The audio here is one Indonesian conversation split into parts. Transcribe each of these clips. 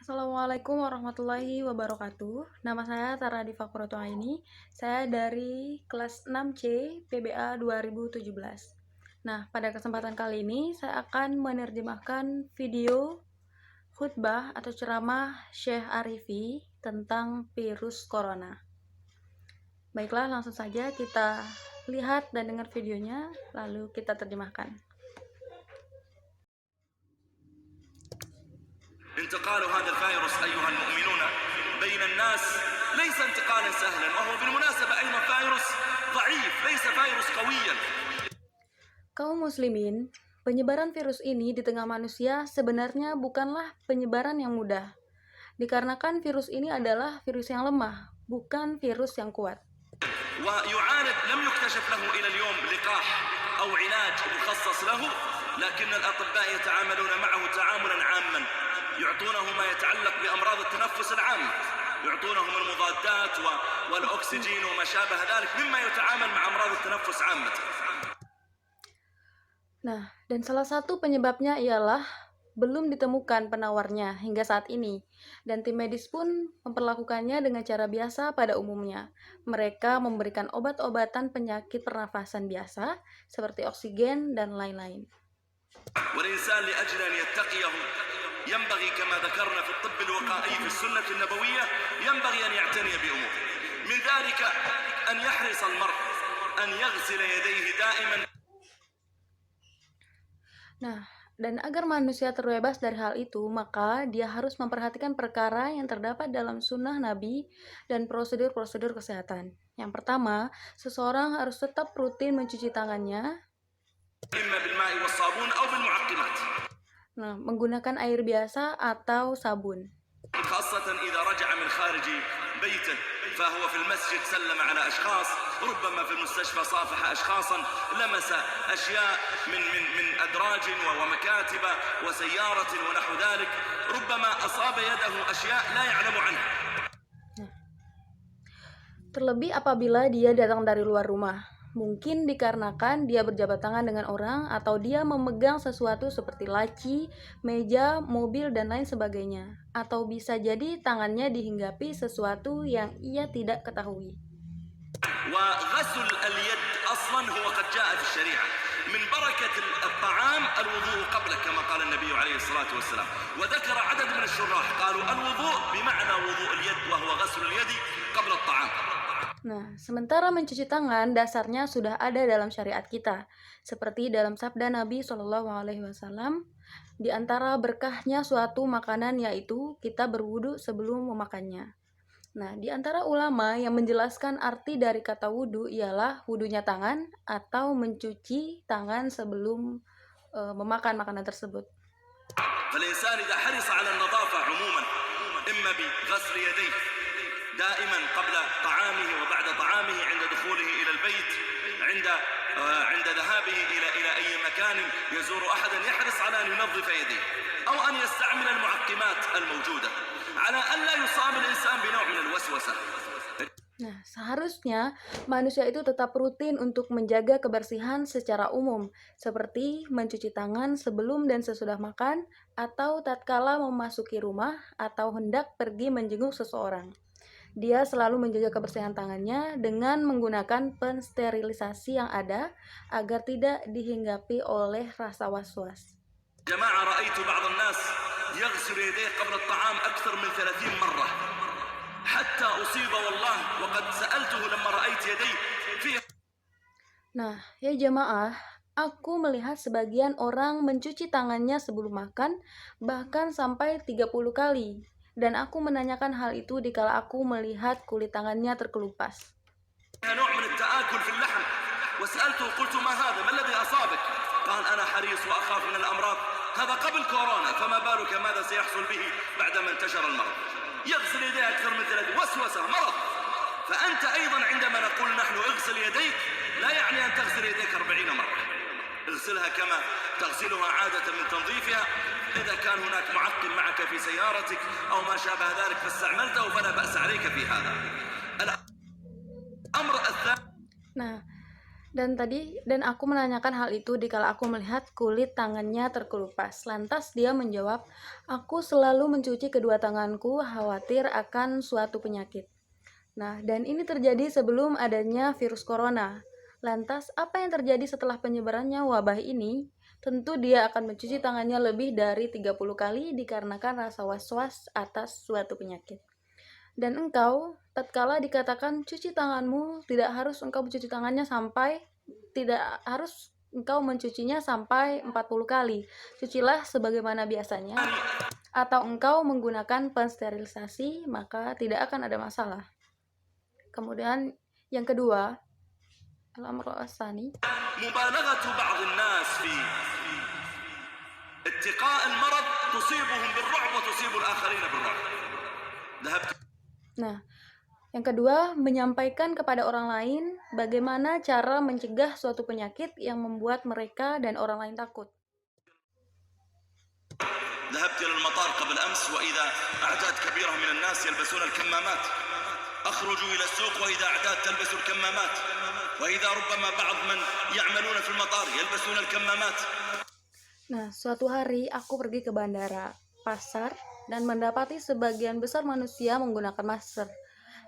Assalamualaikum warahmatullahi wabarakatuh. Nama saya Tara Diva Kuratoaini. Saya dari kelas 6C PBA 2017. Nah, pada kesempatan kali ini saya akan menerjemahkan video khutbah atau ceramah Syekh Arifi tentang virus corona. Baiklah, langsung saja kita lihat dan dengar videonya, lalu kita terjemahkan. انتقال هذا الفيروس أيها المؤمنون بين الناس ليس انتقالا سهلا، وهو بالمناسبة أيضا فيروس ضعيف، ليس فيروس قويا. Kaum muslimin, penyebaran virus ini di tengah manusia sebenarnya bukanlah penyebaran yang mudah. Dikarenakan virus ini adalah virus yang lemah, bukan virus yang kuat. ويعالج لم يكتشف له إلى اليوم لقاح أو علاج مخصص له، لكن الأطباء يتعاملون معه تعاملا عاما، يعطونه ما يتعلق بأمراض التنفس العامة، يعطونهم المضادات والأكسجين وما شابه ذلك مما يتعامل مع أمراض التنفس عامة. Nah, dan salah satu penyebabnya ialah belum ditemukan penawarnya hingga saat ini, dan tim medis pun memperlakukannya dengan cara biasa pada umumnya. Mereka memberikan obat-obatan penyakit pernafasan biasa, seperti oksigen dan lain-lain. والإنسان لأجل أن يتقيه ينبغي كما ذكرنا في الطب الوقائي في السنة النبوية ينبغي أن يعتني بأمور، من ذلك أن يحرص المرء أن يغسل يديه دائما. Nah, dan agar manusia terbebas dari hal itu, maka dia harus memperhatikan perkara yang terdapat dalam sunnah Nabi dan prosedur-prosedur kesehatan. Yang pertama, seseorang harus tetap rutin mencuci tangannya, إما بالماء والصابون أو بالمعقمات، menggunakan air biasa atau sabun. خاصة إذا رجع من خارج بيته، فهو في المسجد سلم على أشخاص، ربما في المستشفى صافح أشخاصا، لمس أشياء من أدراج ومكاتب وسيارة ونحو ذلك، ربما أصاب يده أشياء لا يعلم عنها. Terlebih apabila dia datang dari luar rumah. Mungkin dikarenakan dia berjabat tangan dengan orang atau dia memegang sesuatu seperti laci, meja, mobil, dan lain sebagainya. Atau bisa jadi tangannya dihinggapi sesuatu yang ia tidak ketahui. وغسل اليد أصلا هو قد جاء في الشريعة، من بركة الطعام الوضوء قبله كما قال النبي عليه الصلاة والسلام، وذكر عدد من الشراح قالوا الوضوء بمعنى وضوء اليد وهو غسل اليد قبل الطعام. Nah, sementara mencuci tangan dasarnya sudah ada dalam syariat kita, seperti dalam sabda Nabi SAW, di antara berkahnya suatu makanan yaitu kita berwudu sebelum memakannya. Nah, di antara ulama yang menjelaskan arti dari kata wudu ialah wudunya tangan atau mencuci tangan sebelum memakan makanan tersebut. فالإنسان إذا حرص على النظافة عموما، إما بغسل يديه دائما قبل طعامه وبعد طعامه، عند دخوله إلى البيت، عند ذهابه إلى أي مكان يزور أحدا، يحرص على أن ينظف يديه أو أن يستعمل المعقمات الموجودة على أن لا يصاب الإنسان بنوع من الوسوسة. Nah, seharusnya manusia itu tetap rutin untuk menjaga kebersihan secara umum, seperti mencuci tangan sebelum dan sesudah makan, atau tatkala memasuki rumah atau hendak pergi menjenguk seseorang. Dia selalu menjaga kebersihan tangannya dengan menggunakan pensterilisasi yang ada agar tidak dihinggapi oleh rasa was-was. جماعة رأيت بعض الناس يغسل يديه قبل الطعام أكثر من 30 مرة حتى أصيب والله، وقد سألته لما رأيت يديه فيها. Nah, ya jamaah, aku melihat sebagian orang mencuci tangannya sebelum makan, bahkan sampai 30 kali. Dan aku menanyakan hal itu dikala aku melihat kulit tangannya terkelupas. نوع من التآكل في اللحم، وسألته قلت ما هذا، ما الذي أصابك؟ قال أنا حريص وأخاف من الأمراض، هذا قبل كورونا، فما بالك ماذا سيحصل به بعدما انتشر المرض. يغسل يديه أكثر من 3، وسوسة، مرض. فأنت أيضا عندما نقول نحن اغسل يديك لا يعني أن تغسل يديك 40 مرة، اغسلها كما تغسلها عادة من تنظيفها. إذا كان هناك معقم معك في سيارتك أو ما شابه ذلك فاستعملته فلا بأس عليك في هذا. الأمر الثاني. Nah, Dan aku menanyakan hal itu dikala aku melihat kulit tangannya terkelupas. Lantas dia menjawab, "Aku selalu mencuci kedua tanganku, khawatir akan suatu penyakit." Nah, dan ini terjadi sebelum adanya virus corona. Lantas, apa yang terjadi setelah penyebarannya wabah ini? Tentu dia akan mencuci tangannya lebih dari 30 kali dikarenakan rasa was-was atas suatu penyakit. Dan engkau, tatkala dikatakan cuci tanganmu, tidak harus engkau mencucinya sampai 40 kali. Cucilah sebagaimana biasanya, atau engkau menggunakan pensterilisasi, maka tidak akan ada masalah. Kemudian yang kedua, al-amru as-sani, مبالغة بعض الناس في اتقاء المرض تصيبهم بالرعب وتصيب الآخرين بالرعب. ذهبت. Nah, yang kedua, menyampaikan kepada orang lain bagaimana cara mencegah suatu penyakit yang membuat mereka dan orang lain takut. ذهبت إلى المطار قبل أمس وإذا أعداد كبيرة من الناس يلبسون الكمامات. أخرج إلى السوق وإذا أعداد تلبس الكمامات، وإذا ربما بعض من يعملون في المطار يلبسون الكمامات. Nah, suatu hari aku pergi ke bandara, pasar, dan mendapati sebagian besar manusia menggunakan masker.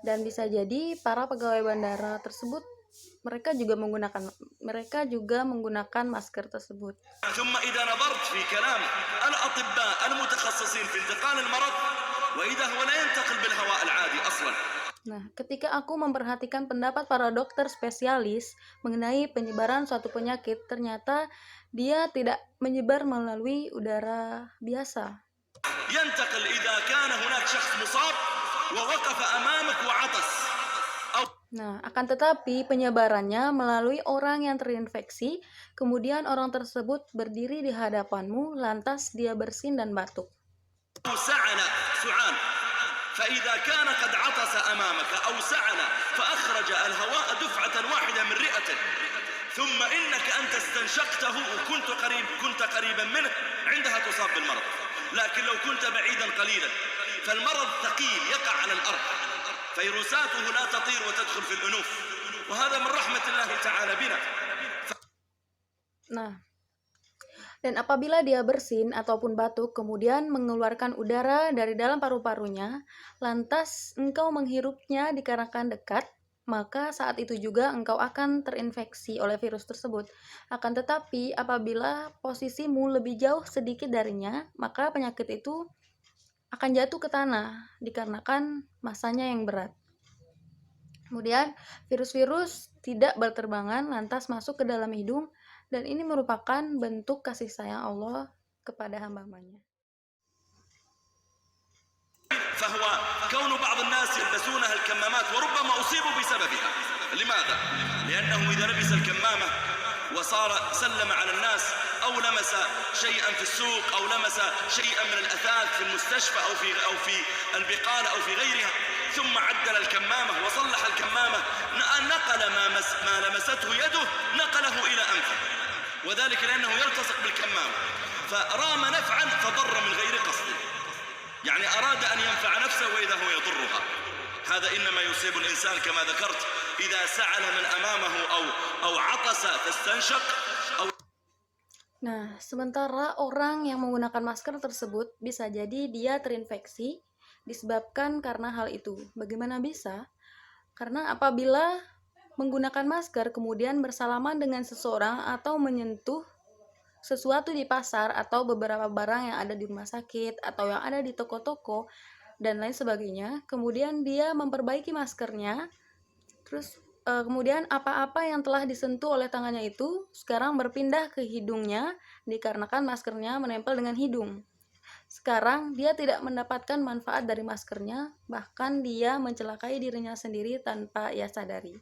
Dan bisa jadi para pegawai bandara tersebut mereka juga menggunakan masker tersebut. ثم إذا نظرت في كلام الأطباء المتخصصين في انتقال المرض وإذا هو لا ينتقل بالهواء العادي أصلا. Nah, ketika aku memperhatikan pendapat para dokter spesialis mengenai penyebaran suatu penyakit, ternyata dia tidak menyebar melalui udara biasa. ينتقل إذا كان هناك شخص مصاب ووقف أمامك وعطس. Nah, akan tetapi penyebarannya melalui orang yang terinfeksi, kemudian orang tersebut berdiri di hadapanmu, lantas dia bersin dan batuk. سعل سعال فإذا كان قد عطس أمامك أو سعل فأخرج الهواء دفعة واحدة من رئته ثم إنك أنت استنشقته كنت قريبا منه عندها تصاب بالمرض. لكن لو كنت بعيدا قليلا فالمرض ثقيل يقع على الأرض فيروساته لا تطير وتدخل في الأنوف وهذا من رحمة الله تعالى بنا. Nah, dan apabila dia bersin ataupun batuk, kemudian mengeluarkan udara dari dalam paru-parunya, lantas engkau menghirupnya dikarenakan dekat, maka saat itu juga engkau akan terinfeksi oleh virus tersebut. Akan tetapi, apabila posisimu lebih jauh sedikit darinya, maka penyakit itu akan jatuh ke tanah dikarenakan masanya yang berat. Kemudian, virus-virus tidak berterbangan lantas masuk ke dalam hidung, dan ini merupakan bentuk kasih sayang Allah kepada hamba-hambanya. فهو كون بعض الناس يلبسونها الكمامات وربما أصيبوا بسببها. لماذا؟ لأنه إذا لبس الكمامة وصار سلم على الناس أو لمس شيئا في السوق أو لمس شيئا من الأثاث في المستشفى أو في البقالة أو في غيرها ثم عدل الكمامة وصلح الكمامة نقل ما لمسته يده نقله إلى أنفه وذلك لأنه يلتصق بالكمامة فرام نفعا فضر من غير قصد يعني أراد أن ينفع نفسه وإذا هو يضرها. هذا إنما يصيب الإنسان كما ذكرت إذا سعل من أمامه أو عطس فاستنشق أو. Nah, sementara orang yang menggunakan masker tersebut bisa jadi dia terinfeksi disebabkan karena hal itu. Bagaimana bisa? Karena apabila menggunakan masker kemudian bersalaman dengan seseorang atau menyentuh sesuatu di pasar atau beberapa barang yang ada di rumah sakit atau yang ada di toko-toko dan lain sebagainya, kemudian dia memperbaiki maskernya, terus kemudian apa-apa yang telah disentuh oleh tangannya itu sekarang berpindah ke hidungnya dikarenakan maskernya menempel dengan hidung. Sekarang dia tidak mendapatkan manfaat dari maskernya, bahkan dia mencelakai dirinya sendiri tanpa ia sadari.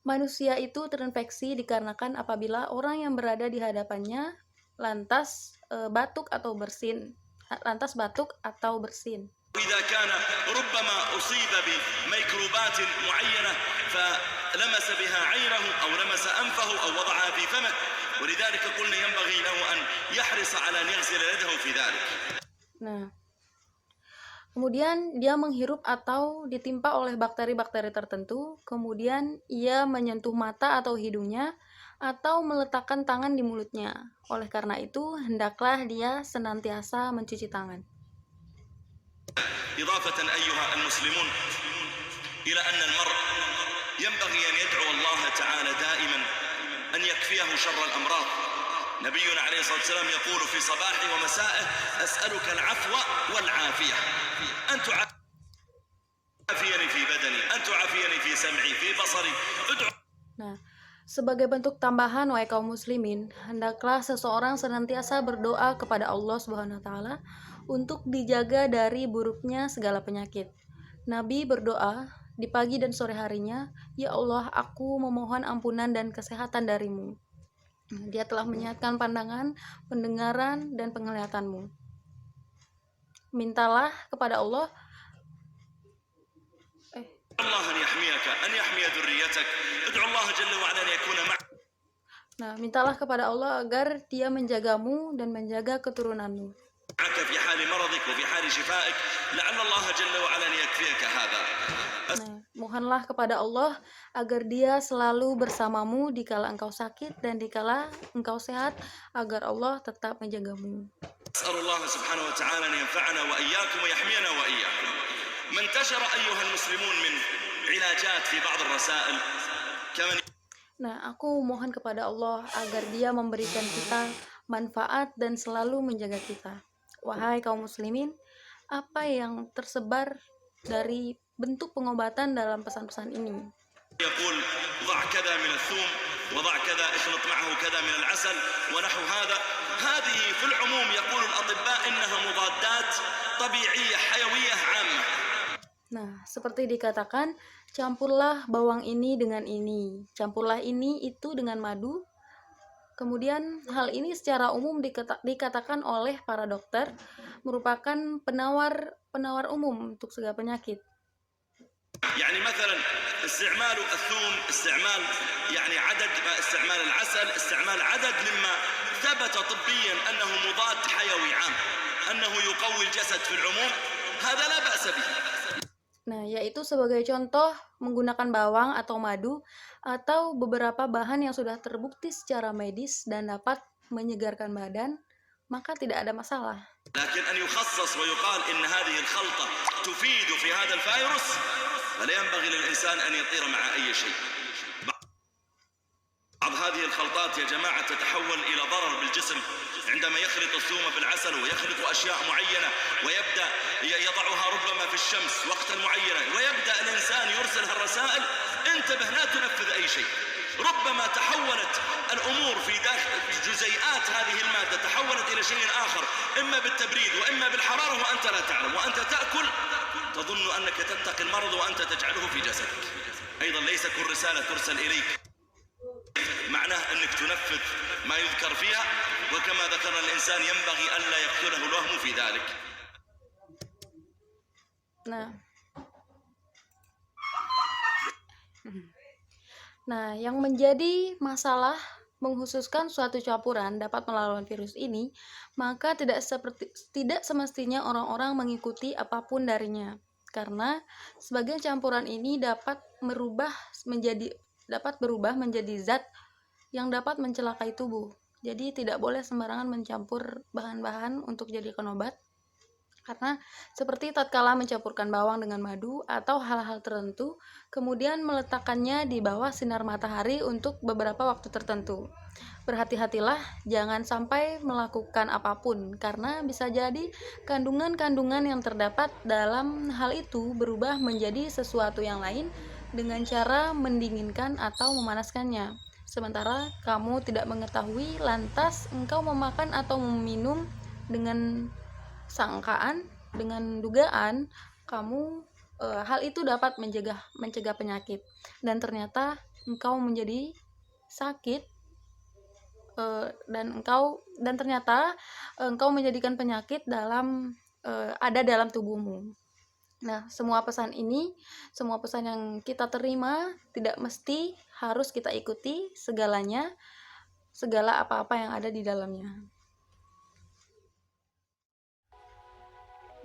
Manusia itu terinfeksi dikarenakan apabila orang yang berada di hadapannya lantas batuk atau bersin. إذا كان ربما أصيب بميكروبات معينة فلمس بها عينه أو لمس أنفه أو وضعها في فمه ولذلك قلنا ينبغي له أن يحرص على أن يغسل يده في ذلك. Nah, Kemudian dia menghirup atau ditimpa oleh bakteri-bakteri tertentu, kemudian ia menyentuh mata atau hidungnya, atau meletakkan tangan di mulutnya. Oleh karena itu, hendaklah dia senantiasa mencuci tangan. إضافة أيها المسلمون إلى أن المرء ينبغي أن يدعو الله تعالى دائما أن يكفيه شر الأمراض. نبينا عليه الصلاة والسلام يقول في صباحه ومسائه: أسألك العفو والعافية، أن تعافيني في بدني، أن تعافيني في سمعي في بصري. ادعو. Nah, sebagai bentuk tambahan wahai kaum muslimin, hendaklah seseorang senantiasa berdoa kepada Allah Subhanahu wa taala untuk dijaga dari buruknya segala penyakit. Nabi berdoa di pagi dan sore harinya, "Ya Allah, aku memohon ampunan dan kesehatan darimu." Dia telah menyehatkan pandangan, pendengaran, dan penglihatanmu. Mintalah kepada Allah الله أن يحميك، أن يحمي ذريتك. ادعو الله جل وعلا أن يكون معك. mintalah kepada Allah agar Dia menjagamu dan menjaga keturunanmu. في حال مرضك وفي حال شفائك لعل الله جل وعلا أن يكفيك هذا. Mohonlah kepada Allah agar Dia selalu bersamamu dikala engkau sakit dan dikala engkau sehat, agar Allah tetap menjagamu. أسأل الله سبحانه وتعالى أن ينفعنا وإياكم ويحمينا وإياكم. ما انتشر أيها المسلمون من علاجات في بعض الرسائل كمن. Aku mohon kepada Allah agar Dia memberikan kita manfaat dan selalu menjaga kita. Wahai kaum muslimin, apa yang tersebar dari bentuk pengobatan dalam pesan-pesan ini? يقول ضع كذا من الثوم وضع كذا اخلط معه كذا من العسل ونحو هذا. هذه في العموم يقول الأطباء إنها مضادات طبيعية حيوية عامة. Seperti dikatakan, campurlah bawang ini dengan ini, campurlah ini itu dengan madu. Kemudian hal ini secara umum dikatakan oleh para dokter merupakan penawar umum untuk segala penyakit. يعني مثلا استعمال الثوم، استعمال يعني عدد استعمال العسل، استعمال عدد مما ثبت طبيا أنه مضاد حيوي عام، أنه يقوي الجسد في العموم، هذا لا بأس به. Yaitu sebagai contoh menggunakan bawang atau madu atau beberapa bahan yang sudah terbukti secara medis dan dapat menyegarkan badan, maka tidak ada masalah. لكن أن يخصص ويقال إن هذه الخلطة تفيد في هذا الفيروس، فلا ينبغي للإنسان أن يطير مع أي شيء. بعض هذه الخلطات يا جماعة تتحول إلى ضرر بالجسم عندما يخلط الثوم بالعسل ويخلط أشياء معينة ويبدأ يضعها ربما في الشمس وقتا معينا، ويبدأ الإنسان يرسل الرسائل: انتبه لا تنفذ أي شيء. ربما تحولت الأمور في داخل جزيئات هذه المادة تحولت إلى شيء آخر، إما بالتبريد وإما بالحرارة وأنت لا تعلم، وأنت تأكل تظن أنك تتقي المرض وأنت تجعله في جسدك. أيضا ليس كل رسالة ترسل إليك معناه أنك تنفذ ما يذكر فيها، وكما ذكرنا الإنسان ينبغي ألا يقتله الوهم في ذلك. Yang menjadi masalah menghususkan suatu campuran dapat melawan virus ini, maka tidak semestinya orang-orang mengikuti apapun darinya, karena sebagian campuran ini dapat berubah menjadi zat yang dapat mencelakai tubuh. Jadi tidak boleh sembarangan mencampur bahan-bahan untuk jadikan obat, karena seperti tatkala mencampurkan bawang dengan madu atau hal-hal tertentu, kemudian meletakkannya di bawah sinar matahari untuk beberapa waktu tertentu. Berhati-hatilah, jangan sampai melakukan apapun, karena bisa jadi kandungan-kandungan yang terdapat dalam hal itu berubah menjadi sesuatu yang lain dengan cara mendinginkan atau memanaskannya. Sementara kamu tidak mengetahui, lantas engkau memakan atau meminum dengan sangkaan, dengan dugaan hal itu dapat mencegah penyakit, dan ternyata engkau menjadi sakit, dan ternyata engkau menjadikan penyakit ada dalam tubuhmu. Semua pesan yang kita terima tidak mesti harus kita ikuti segala apa-apa yang ada di dalamnya.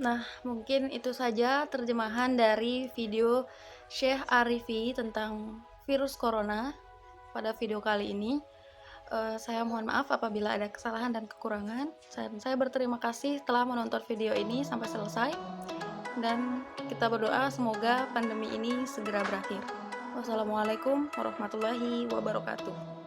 Nah, mungkin itu saja terjemahan dari video Syekh Arifi tentang virus corona pada video kali ini. Saya mohon maaf apabila ada kesalahan dan kekurangan. Saya berterima kasih telah menonton video ini sampai selesai. Dan kita berdoa semoga pandemi ini segera berakhir. Wassalamualaikum warahmatullahi wabarakatuh.